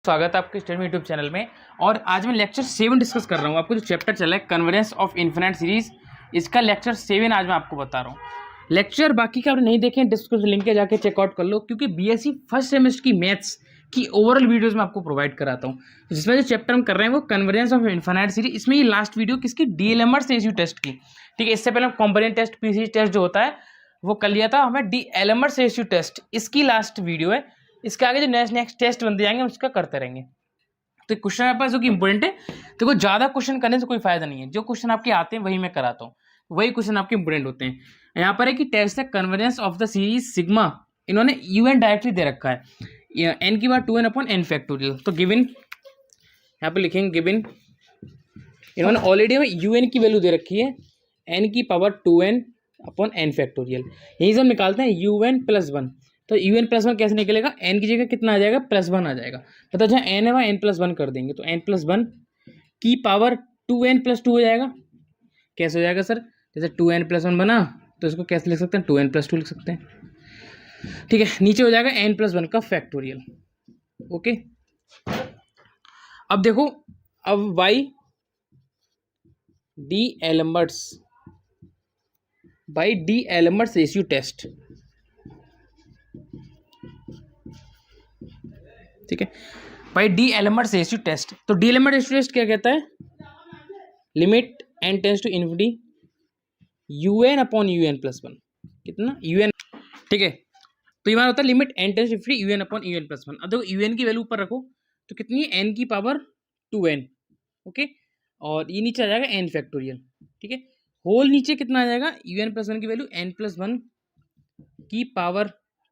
स्वागत है आपके स्टडी यूट्यूब चैनल में। और आज मैं लेक्चर 7 डिस्कस कर रहा हूँ। आपको जो चैप्टर चला है कन्वर्जेंस ऑफ इन्फिनाइट सीरीज, इसका लेक्चर 7 आज मैं आपको बता रहा हूँ। लेक्चर बाकी का आपने नहीं देखे, डिस्क्रिप्शन लिंक के जाके चेकआउट कर लो, क्योंकि बीएससी फर्स्ट सेमेस्टर की मैथ्स की ओवरऑल वीडियोस मैं आपको प्रोवाइड कराता हूँ, जिसमें जो चैप्टर हम कर रहे हैं वो कन्वर्जेंस ऑफ इन्फिनाइट सीरीज। इसमें ये लास्ट वीडियो किसकी, डीएलएमआर सीरीज टेस्ट की। ठीक है, इससे पहले हम कॉम्पोनेंट टेस्ट, पीसी टेस्ट जो होता है वो कर लिया था हमें। डीएलएमआर सीरीज टेस्ट इसकी लास्ट वीडियो है। इसके आगे जो नेक्स्ट टेस्ट बनते जाएंगे उसका करते रहेंगे। तो क्वेश्चन आपके पास जो कि इंपॉर्टेंट है, देखो ज्यादा क्वेश्चन करने से कोई फायदा नहीं है। जो क्वेश्चन आपके आते हैं वही मैं कराता हूँ, वही क्वेश्चन आपके इंपॉर्टेंट होते हैं। यहाँ पर है कि टेस्ट है convergence of the series sigma, इन्होंने यूएन डायरेक्टली दे रखा है, एन की बार 2n अपॉन एन फैक्टोरियल। तो गिवन यहाँ पे लिखेंगे गिवन, इन्होंने ऑलरेडी हमें यूएन की वैल्यू दे रखी है, एन की power 2n upon N factorial. यही से हम निकालते हैं un प्लस 1। तो un प्लस 1 कैसे निकलेगा, n की जगह कितना आ जाएगा, प्लस 1 आ जाएगा। पता जहाँ n है वहाँ n प्लस 1 कर देंगे, तो n प्लस 1 की पावर 2n प्लस 2 हो जाएगा। कैसे हो जाएगा सर, जैसे 2n प्लस 1 बना तो इसको कैसे लिख सकते हैं, 2n प्लस 2 लिख सकते हैं। ठीक है, नीचे हो जाएगा n प्लस 1 का फैक्टोरियल। ओके, अब देखो, अब by d'Alembert's ratio test. ठीक है, by d'Alembert's ratio test. तो डी एलमर्ट्स रेशियो टेस्ट क्या कहता है, limit n tends to infinity un upon un plus 1, कितना un। ठीक है, तो ये मान होता है limit n tends to infinity un upon un plus 1। अब देखो un की वैल्यू ऊपर रखो तो कितनी है, n की पावर 2n। ओके, और ये नीचे आ जाएगा n फैक्टोरियल। ठीक है, होल नीचे कितना आ जाएगा, un प्लस 1 की वैल्यू n प्लस 1 की पावर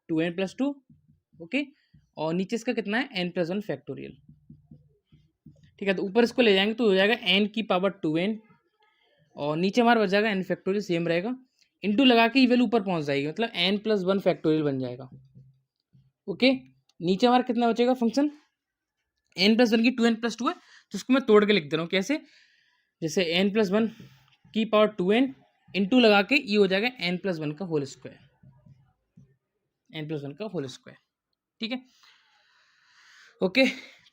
2n प्लस 2। ओके, और नीचे इसका कितना है, n प्लस 1 फैक्टोरियल। ठीक है, तो ऊपर इसको ले जाएंगे तो हो जाएगा n की पावर 2n, और नीचे हमारा बच जाएगा n फैक्टोरियल सेम रहेगा, इंटू लगा के ये वैल्यू ऊपर पहुंच जाएगी, मतलब n प्लस 1 फैक्टोरियल बन जाएगा। ओके, नीचे हमारा कितना बचेगा फंक्शन, n प्लस 1 की 2n प्लस 2 है, तो उसको मैं तोड़ के लिख दे रहा हूँ। कैसे, जैसे n प्लस 1 की पावर 2n इंटू लगा के ये हो जाएगा n प्लस 1 का होल स्क्वायर, n प्लस 1 का होल स्क्वायर। ठीक है, ओके,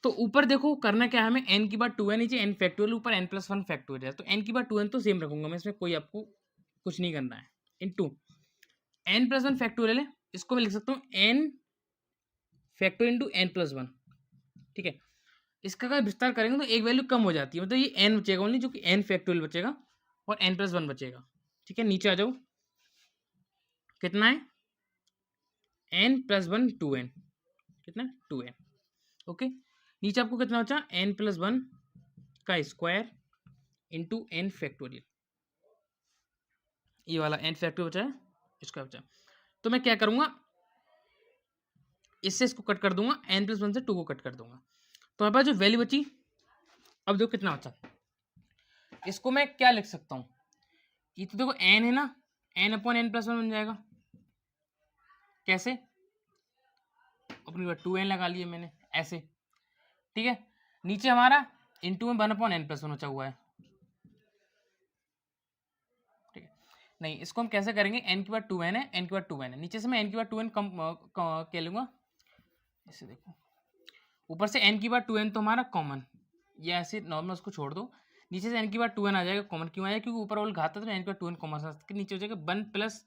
तो ऊपर देखो करना क्या है हमें, n की बार 2n नीचे n फैक्टोरियल, ऊपर n प्लस 1 फैक्टोरियल। तो n की बार 2n तो सेम रखूंगा मैं, इसमें कोई आपको कुछ नहीं करना है, इंटू n प्लस 1 फैक्टोरियल है, इसको मैं लिख सकता हूँ n factorial into n plus 1। ठीक है, इसका अगर विस्तार करेंगे तो एक वैल्यू कम हो जाती है, मतलब ये n बचेगा ओनली, जो कि n फैक्टोरियल बचेगा और n प्लस 1 बचेगा। ठीक है, नीचे आ जाओ, कितना है n प्लस 1 2n, कितना 2n। ओके, नीचे आपको कितना बचा, n प्लस 1 का स्क्वायर इंटू n फैक्टोरियल, ये वाला n फैक्टोरियल बचा है, इसका बचा। तो मैं क्या करूंगा, इससे इसको कट कर दूंगा, n प्लस 1 से 2 को कट कर दूंगा, तो हमारे पास जो वैल्यू बची, अब देखो कितना बचा, इसको मैं क्या लिख सकता हूँ, ये तो देखो n है ना, n अपॉन n प्लस 1 बन जाएगा। कैसे, अपनी बार 2n लगा लिए मैंने ऐसे। ठीक है, नीचे हमारा इंटू में 1 अपॉन n प्लस 1 बचा हुआ है। ठीक है, नहीं इसको हम कैसे करेंगे, n की बार 2n है, n की बार 2n है, नीचे से मैं n की बार 2n कम क्या लूंगा, ऐसे देखो, ऊपर से n की बार 2n तो हमारा कॉमन, या ऐसे नॉर्मल उसको छोड़ दो, नीचे से n की बार 2n आ जाएगा कॉमन। क्यों आएगा, क्योंकि ऊपर वाला घाता तो n की बार 2n कॉमन, नीचे हो जाएगा 1 प्लस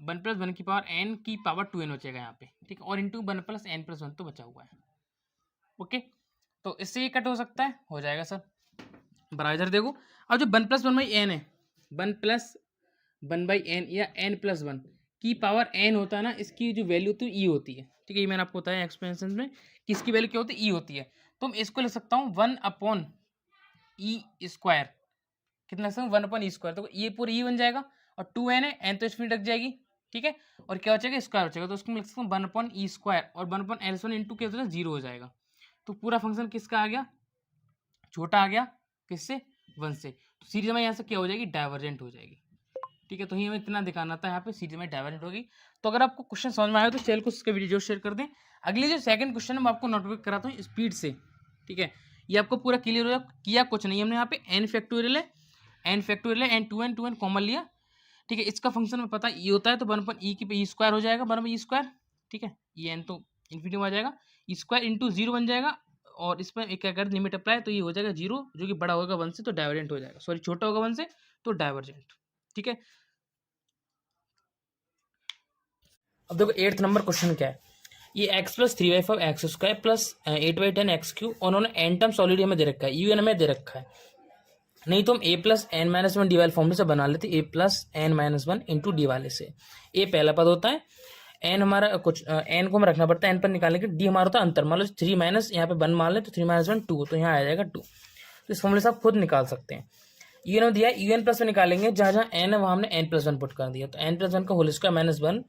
1 की पावर n की पावर 2n बचेगा यहाँ पे। ठीक है, और इंटू 1 प्लस n प्लस 1 तो बचा हुआ है। ओके, तो इससे ये कट हो सकता है, हो जाएगा सर बराबर। इधर देखो, अब जो 1 प्लस 1 बाई एन है, 1 प्लस 1 बाई एन या n प्लस 1 की पावर n होता है ना, इसकी जो वैल्यू होती है e होती है। ठीक है, ये मैंने आपको बताया एक्सपेंशन में कि इसकी वैल्यू क्या होती है, e होती है। तो मैं इसको लिख सकता हूँ 1 अपॉन ई स्क्वायर, कितना लिख सकता हूँ, 1 अपॉन ई स्क्वायर। तो ये पूरा e बन जाएगा, और 2n है, n तो इसमें रख जाएगी। ठीक है, और क्या बचेगा, स्क्वायर बचेगा, तो उसको मैं लिख सकता हूँ 1 अपॉन ई स्क्वायर, और 1 अपॉन एल 1 इंटू क्या होता है, 0 हो जाएगा। तो पूरा फंक्शन किसका आ गया, छोटा आ गया, किससे, 1 से। तो सीरीज में यहाँ से क्या हो जाएगी, डाइवर्जेंट हो जाएगी। ठीक है, तो ही हमें इतना दिखाना था, यहाँ पे सीरीज में डाइवर्जेंट होगी। तो अगर आपको क्वेश्चन समझ में आया तो चैनल को उसका वीडियो जो शेयर कर दें। अगले जो सेकंड क्वेश्चन है मैं आपको नोटिफिक कराता हूँ स्पीड से। ठीक है, ये आपको पूरा क्लियर हो जाएगा, किया कुछ नहीं हमने, यहाँ पे n फैक्टोरियल है, n 2n कॉमन लिया। ठीक है, इसका फंक्शन में पता ये होता है, तो 1 पर ई की ई स्क्वायर हो जाएगा, 1 पर ई स्क्वायर। ठीक है, ये n तो इन्फिनिटी में आ जाएगा, स्क्वायर इंटू जीरो बन जाएगा, और इसमें एक क्या कर लिमिट अप्लाई, तो ये हो जाएगा जीरो, जो कि बड़ा होगा 1 से तो डाइवर्जेंट हो जाएगा, सॉरी छोटा होगा 1 से तो डाइवर्जेंट। ठीक है, अब देखो 8th नंबर क्वेश्चन क्या है, ये x plus 3/5 x square plus 8/10 x Q, उन्होंने एन टर्म्स ऑलरेडी हमें दे रखा है, यूएन हमें दे रखा है, नहीं तो हम A plus N minus one D वाले फॉर्मूले से बना लेते, A plus N minus one into D वाले से। ए पहला पद होता है, एन हमारा कुछ एन को हमें रखना पड़ता है एन पर निकालने के, डी हमारा होता है अंतर, मान लो 3 माइनस यहाँ पे 1 मान ले तो 3 माइनस 1 2, तो यहाँ आ जाएगा 2। तो इस फॉर्मूले से आप खुद निकाल सकते हैं। यूएन दिया, यूएन प्लस में निकालेंगे, जहाँ जहाँ एन है वहाँ हमने एन प्लस वन पुट कर दिया, तो एन प्लस वन का whole square minus one,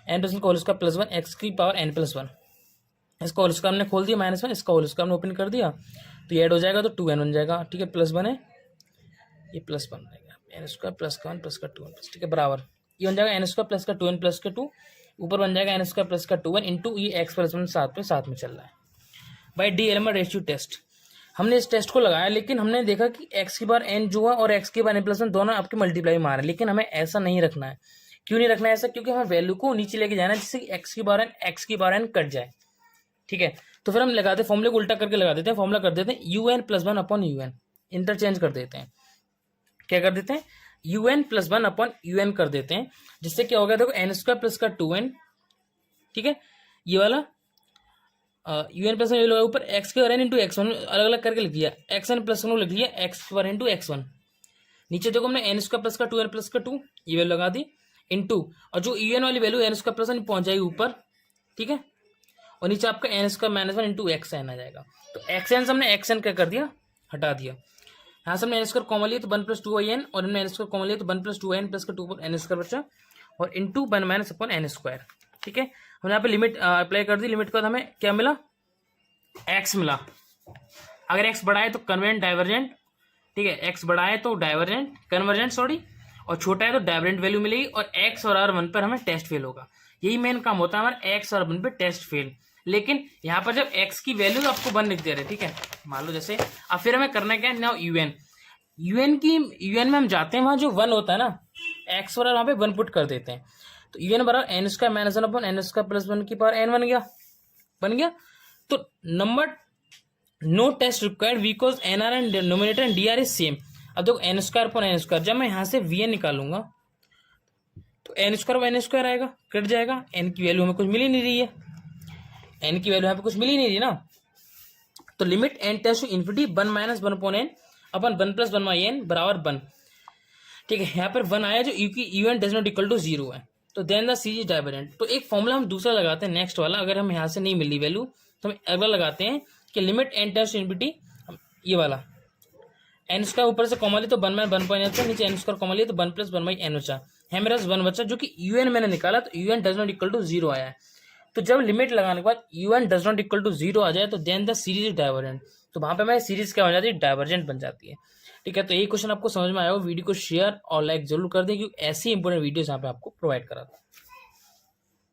N plus one का whole square plus one, X की पावर एन प्लस वन, इसका होल स्क्वायर हमने खोल दिया माइनस वन, इसका होल स्क्वायर हमने ओपन कर दिया, तो ये ऐड हो जाएगा तो 2n बन जाएगा। ठीक है, प्लस वन है, ये प्लस वन रहेगा, एन स्क्वायर प्लस का 1 प्लस का 2n प्लस, ठीक है बराबर, ये बन जाएगा एन स्क्वायर प्लस का 2n प्लस का 2, ऊपर बन जाएगा एन स्क्वायर प्लस का 2n इंटू ये एक्स प्लस वन साथ में चल रहा है। By d'Alembert's ratio test, हमने इस टेस्ट को लगाया, लेकिन हमने देखा कि एक्स की बार एन जो है और एक्स की बार एन प्लस वन दोनों आपके मल्टीप्लाई मार रहे हैं, लेकिन हमें ऐसा नहीं रखना है। क्यों नहीं रखना है ऐसा, क्योंकि हमें वैल्यू को नीचे लेके जाना है, जिससे एक्स की बार एन कट जाए। ठीक है, तो फिर हम लगाते हैं फॉर्मूले को उल्टा करके लगा देते हैं, फॉर्मूला कर देते हैं U N plus one upon U N, interchange कर देते हैं, क्या कर देते हैं U N plus one upon U N कर देते हैं, जिससे क्या हो गया देखो एन स्क्वायर प्लस का 2n, ठीक है, ये वाला यू एन प्लस वन ऊपर एक्स के एन इंटू एक्स वन अलग अलग करके लिख दिया, एक्स एन प्लस वन लिख लिया, x one into x one, नीचे देखो हमने एन स्क्वायर प्लस का 2n प्लस का 2 ये वैल्यू लगा दी इंटू, और जो यू एन वाली value N square plus one पहुंच जाएगी ऊपर, ठीक है, और नीचे आपका N square minus one into X N आ जाएगा। तो एक्स एन से हमने एक्स एन क्या कर दिया, हटा दिया, यहाँ से हमने एन स्क्वायर कॉमन लिया तो 1 प्लस 2n, और हमने एन स्क्वायर कॉमन लिया तो 1 प्लस 2n प्लस का 2 एन स्क्वायर बचा, और into 1 minus upon N square. ठीक है, हमने यहाँ पे लिमिट अप्लाई कर दी, लिमिट के बाद हमें क्या मिला, एक्स मिला, अगर एक्स बड़ा है तो कन्वर्जेंट डाइवर्जेंट, ठीक है, एक्स बड़ा है तो डाइवर्जेंट कन्वर्जेंट सॉरी, और छोटा है तो डाइवर्जेंट वैल्यू मिलेगी, और एक्स और आर वन पर हमें टेस्ट फेल होगा, यही मेन काम होता है हमारा, एक्स और वन पे टेस्ट फेल। लेकिन यहाँ पर जब x की वैल्यू तो आपको 1 लिख दे रहे, ठीक है, मान लो जैसे, अब फिर हमें करना क्या है, नाउ यूएन में हम जाते हैं, वहां जो 1 होता है ना, x और वहां पे 1 पुट कर देते हैं, तो यूएन बराबर N square minus one upon N square plus one की पावर n बन गया। तो number no test required because N R and denominator and D R is same. अब देखो N square upon N square, जब मैं यहाँ से वी एन निकालूंगा तो एन स्क्वायर आएगा, कट जाएगा, एन की वैल्यू हमें कुछ मिल ही नहीं रही है, एन की वैल्यू यहाँ पे कुछ मिल ही नहीं रही ना, तो limit N tends to infinity 1 minus 1 upon N upon 1 plus 1 by N बराबर 1। ठीक है, यहाँ पर 1 आया जो U N does not equal to 0 है, तो then the series is divergent. तो एक फॉर्मूला हम दूसरा लगाते हैं नेक्स्ट वाला, अगर हम यहाँ से नहीं मिली वैल्यू तो हम अगला लगाते हैं कि limit N tends to infinity, ये वाला एन स्क्वायर ऊपर से कॉमन लिया तो 1 माइनस 1 बाई एन, नीचे एन स्क्वायर कॉमन लिया तो 1 प्लस 1 बाई एन बचा है, मेरा 1 बचा, जो कि यू एन मैंने निकाला तो U N does not equal to 0 आया है। तो जब लिमिट लगाने के बाद U N does not equal to 0 आ जाए तो then the series is divergent, तो वहां पे हमारी सीरीज क्या हो जाती है, डाइवर्जेंट बन जाती है। ठीक है, तो यही क्वेश्चन आपको समझ में आया हो, वीडियो को शेयर और लाइक जरूर कर दें, क्योंकि ऐसी इंपॉर्टेंट वीडियोस यहाँ पे आपको प्रोवाइड कराता है।